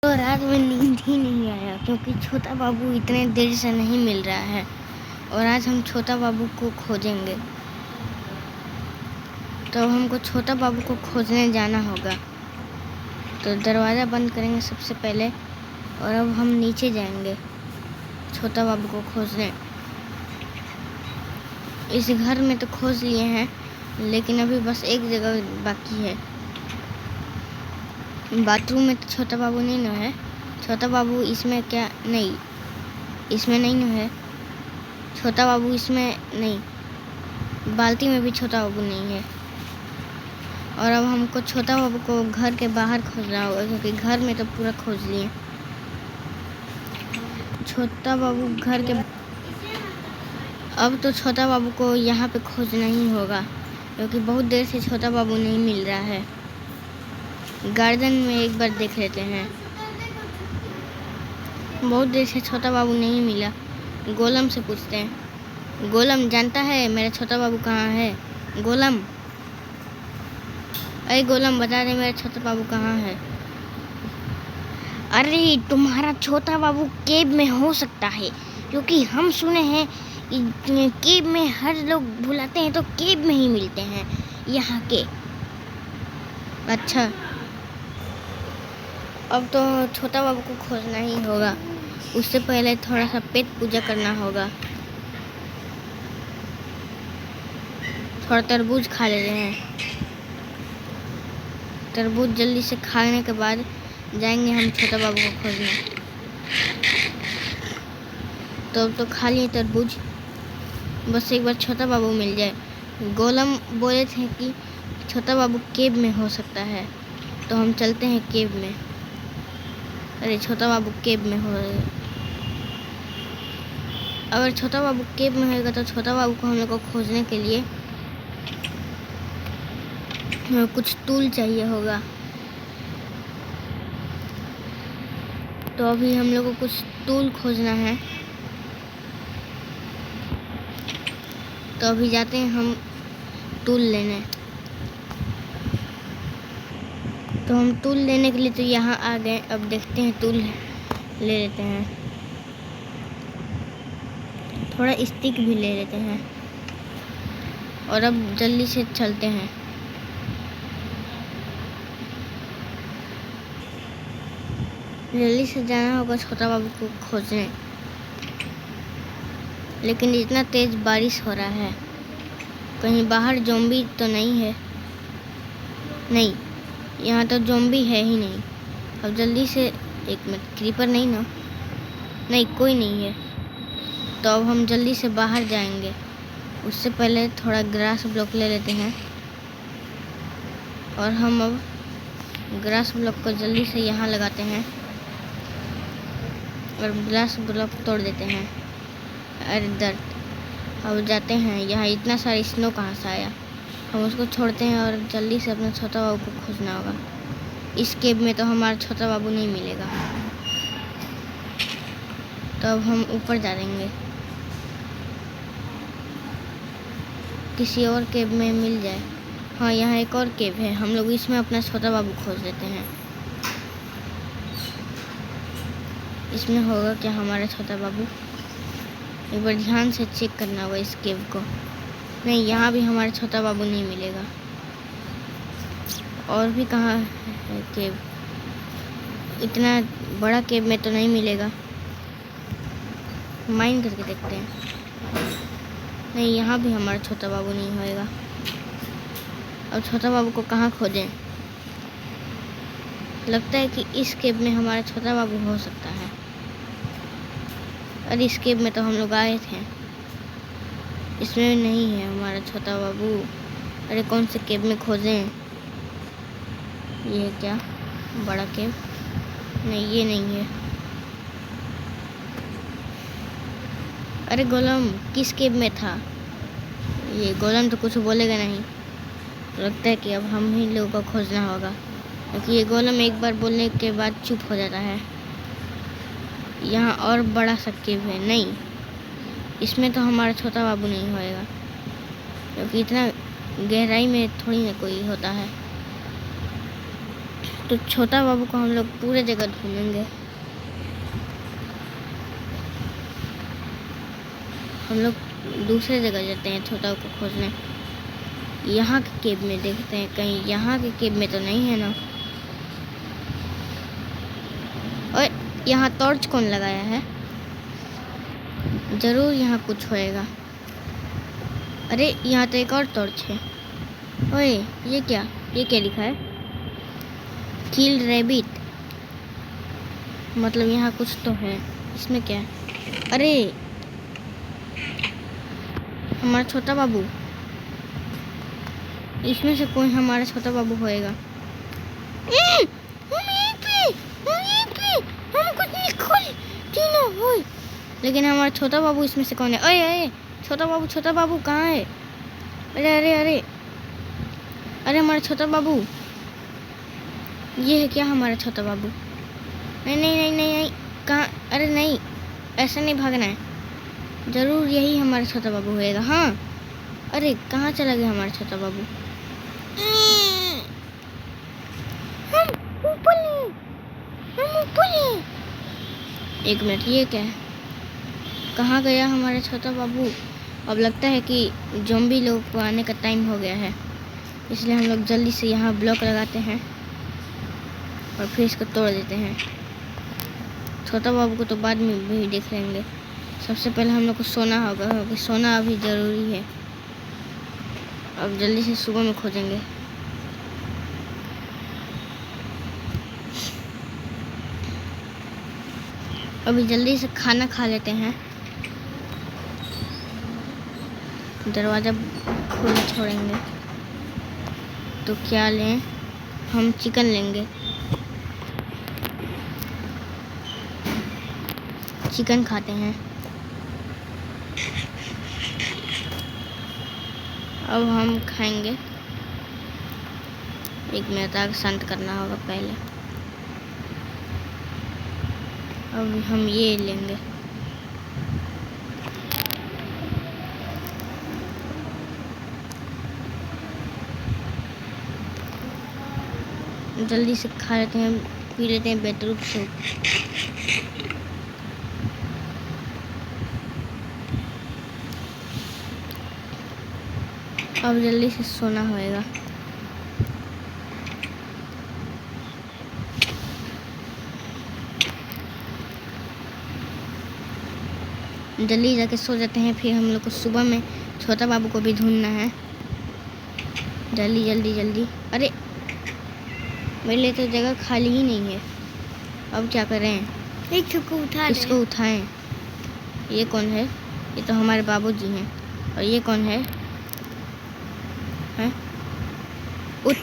तो रात में नींद ही नहीं आया क्योंकि छोटा बाबू इतने देर से नहीं मिल रहा है और आज हम छोटा बाबू को खोजेंगे। तो हमको छोटा बाबू को खोजने जाना होगा। तो दरवाज़ा बंद करेंगे सबसे पहले और अब हम नीचे जाएंगे छोटा बाबू को खोजने। इस घर में तो खोज लिए हैं लेकिन अभी बस एक जगह बाकी है। बाथरूम में तो छोटा बाबू नहीं ना है। छोटा बाबू इसमें क्या नहीं, इसमें नहीं ना है छोटा बाबू, इसमें नहीं। बाल्टी में भी छोटा बाबू नहीं है। और अब हमको छोटा बाबू को घर के बाहर खोजना होगा क्योंकि घर में तो पूरा खोज लिए। छोटा बाबू घर के अब तो छोटा बाबू को यहाँ पे खोजना ही होगा क्योंकि बहुत देर से छोटा बाबू नहीं मिल रहा है। गार्डन में एक बार देख लेते हैं। बहुत देर से छोटा बाबू नहीं मिला। गोलम से पूछते हैं। गोलम जानता है मेरा छोटा बाबू कहाँ है? गोलम, अरे गोलम बता दे मेरा छोटा बाबू कहाँ है। अरे तुम्हारा छोटा बाबू केब में हो सकता है क्योंकि हम सुने हैं केब में हर लोग बुलाते हैं तो केब में ही मिलते हैं यहाँ के। अच्छा, अब तो छोटा बाबू को खोजना ही होगा। उससे पहले थोड़ा सा पेट पूजा करना होगा। थोड़ा तरबूज खा लेते हैं। तरबूज जल्दी से खाने के बाद जाएंगे हम छोटा बाबू को खोजने। तो अब तो खा लिए तरबूज, बस एक बार छोटा बाबू मिल जाए। गोलम बोले थे कि छोटा बाबू केब में हो सकता है तो हम चलते हैं केब में। अरे छोटा बाबू केब में हो रहे। अगर छोटा बाबू केब में होगा तो छोटा बाबू को हम लोग को खोजने के लिए कुछ टूल चाहिए होगा। तो अभी हम लोग को कुछ टूल खोजना है। तो अभी जाते हैं हम टूल लेने। तो हम टूल लेने के लिए तो यहाँ आ गए। अब देखते हैं टूल ले लेते हैं। थोड़ा स्टिक भी ले लेते हैं और अब जल्दी से चलते हैं। जल्दी से जाना होगा छोटा बाबू को खोजने। लेकिन इतना तेज़ बारिश हो रहा है, कहीं बाहर ज़ॉम्बी तो नहीं है? नहीं, यहाँ तो ज़ॉम्बी है ही नहीं। अब जल्दी से, एक मिनट, क्रीपर नहीं ना? नहीं, कोई नहीं है। तो अब हम जल्दी से बाहर जाएंगे। उससे पहले थोड़ा ग्रास ब्लॉक ले लेते हैं और हम अब ग्रास ब्लॉक को जल्दी से यहाँ लगाते हैं और ग्रास ब्लॉक तोड़ देते हैं। अरे दर्द। अब जाते हैं। यहाँ इतना सारा स्नो कहाँ से आया? हम उसको छोड़ते हैं और जल्दी से अपना छोटा बाबू को खोजना होगा। इस केब में तो हमारा छोटा बाबू नहीं मिलेगा। तो अब हम ऊपर जा देंगे, किसी और केब में मिल जाए। हाँ, यहाँ एक और केब है, हम लोग इसमें अपना छोटा बाबू खोज लेते हैं। इसमें होगा क्या हमारा छोटा बाबू? एक बार ध्यान से चेक करना होगा इस केब को। नहीं, यहाँ भी हमारा छोटा बाबू नहीं मिलेगा। और भी कहाँ है केब? इतना बड़ा केब में तो नहीं मिलेगा। माइन करके देखते हैं। नहीं, यहाँ भी हमारा छोटा बाबू नहीं होएगा। अब छोटा बाबू को कहाँ खोजें? लगता है कि इस केब में हमारा छोटा बाबू हो सकता है। अरे इस केब में तो हम लोग आए थे, इसमें नहीं है हमारा छोटा बाबू। अरे कौन से केब में खोजें? ये क्या बड़ा केब? नहीं, ये नहीं है। अरे गोलम किस केब में था? ये गोलम तो कुछ बोलेगा नहीं। लगता है कि अब हम ही लोगों को खोजना होगा क्योंकि ये गोलम एक बार बोलने के बाद चुप हो जाता है। यहाँ और बड़ा सा केब है। नहीं, इसमें तो हमारा छोटा बाबू नहीं होएगा क्योंकि इतना गहराई में थोड़ी ना कोई होता है। तो छोटा बाबू को हम लोग पूरे जगह ढूंढेंगे। हम लोग दूसरे जगह जाते हैं छोटा को खोजने। यहाँ के केब में देखते हैं, कहीं यहाँ के केब में तो नहीं है ना। और यहाँ टॉर्च कौन लगाया है? जरूर यहाँ कुछ होएगा। अरे यहाँ तो एक और टॉर्च है। ओए ये क्या लिखा है? किल रैबिट, मतलब यहाँ कुछ तो है। इसमें क्या है? अरे हमारा छोटा बाबू, इसमें से कोई हमारा छोटा बाबू होएगा। हम कुछ नहीं खोल तीनों होए, लेकिन हमारा छोटा बाबू इसमें से कौन है? ओए ओए छोटा बाबू कहाँ है? अरे अरे अरे अरे हमारा छोटा बाबू, ये है क्या हमारा छोटा बाबू? नहीं नहीं नहीं नहीं नहीं, कहाँ? अरे नहीं, ऐसा नहीं भागना है। जरूर यही हमारा छोटा बाबू होएगा। हाँ, अरे कहाँ चला गया हमारा छोटा बाबू? हम ऊपर हैं। एक मिनट, ये क्या है? कहाँ गया हमारा छोटा बाबू? अब लगता है कि ज़ॉम्बी लोग को आने का टाइम हो गया है, इसलिए हम लोग जल्दी से यहाँ ब्लॉक लगाते हैं और फिर इसको तोड़ देते हैं। छोटा बाबू को तो बाद में भी देख लेंगे। सबसे पहले हम लोग को सोना होगा, क्योंकि सोना अभी ज़रूरी है। अब जल्दी से सुबह में खोजेंगे। अभी जल्दी से खाना खा लेते हैं। दरवाज़ा खुला छोड़ेंगे तो क्या लें? हम चिकन लेंगे। चिकन खाते हैं। अब हम खाएंगे। एक मिनट, आग शांत करना होगा पहले। अब हम ये लेंगे। जल्दी से खा लेते हैं, पी लेते हैं बेटरूट सूप। अब जल्दी से सोना होएगा। जल्दी जाके सो जाते हैं, फिर हम लोग को सुबह में छोटा बाबू को भी ढूंढना है। जल्दी जल्दी जल्दी। अरे मेरे लिए तो जगह खाली ही नहीं है। अब क्या करें? इसको उठाएं। ये कौन है? ये तो हमारे बाबूजी हैं। और ये कौन है? हैं? उठ।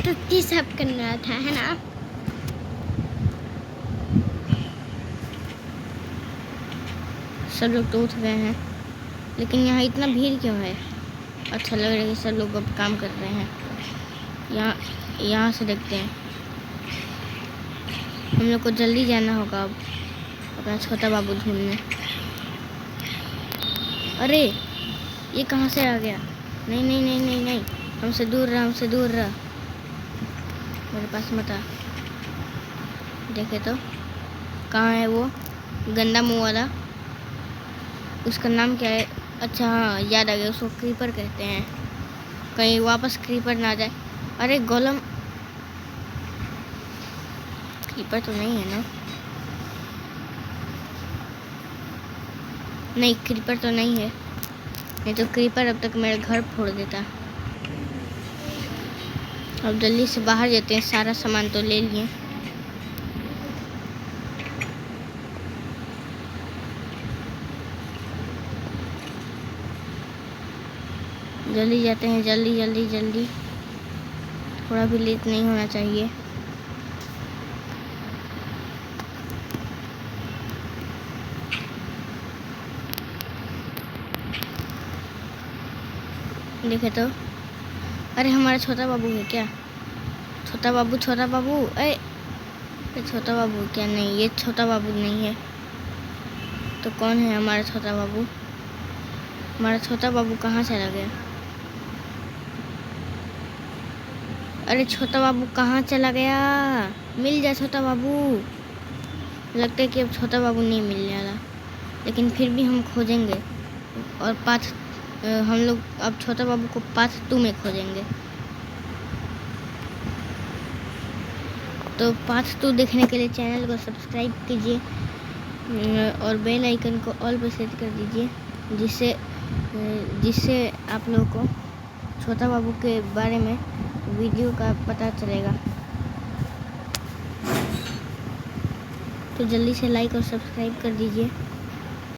तो सब करना था, है ना? सब लोग तो उठ गए हैं, लेकिन यहाँ इतना भीड़ क्यों है? अच्छा लग रहा है कि सब लोग अब काम कर रहे हैं। यहाँ से देखते हैं। हम लोग को जल्दी जाना होगा अब अपना छोटा बाबू ढूंढने। अरे ये कहाँ से आ गया? नहीं नहीं नहीं नहीं नहीं, हमसे दूर रहा। मेरे पास मत आ। देखे तो कहाँ है वो गंदा मुँह वाला? उसका नाम क्या है? अच्छा हाँ, याद आ गया, उसको क्रीपर कहते हैं। कहीं वापस क्रीपर ना जाए। अरे गोलम, क्रीपर तो नहीं है ना? नहीं, क्रीपर तो नहीं है। नहीं तो क्रीपर अब तक मेरा घर फोड़ देता। अब जल्दी से बाहर जाते हैं। सारा सामान तो ले लिए। जल्दी जाते हैं, जल्दी जल्दी जल्दी। थोड़ा भी लेट नहीं होना चाहिए। देखे तो, अरे हमारा छोटा बाबू है क्या? छोटा बाबू अरे छोटा बाबू क्या? नहीं, ये छोटा बाबू नहीं है। तो कौन है हमारा छोटा बाबू? हमारा छोटा बाबू कहाँ चला गया? अरे छोटा बाबू कहाँ चला गया? मिल जा छोटा बाबू। लगता है कि अब छोटा बाबू नहीं मिलने वाला, लेकिन फिर भी हम खोजेंगे और हम लोग अब छोटा बाबू को पार्ट 2 में खोजेंगे। तो पार्ट 2 देखने के लिए चैनल को सब्सक्राइब कीजिए और बेल आइकन को ऑल पर सेट कर दीजिए, जिससे आप लोगों को छोटा बाबू के बारे में वीडियो का पता चलेगा। तो जल्दी से लाइक और सब्सक्राइब कर दीजिए।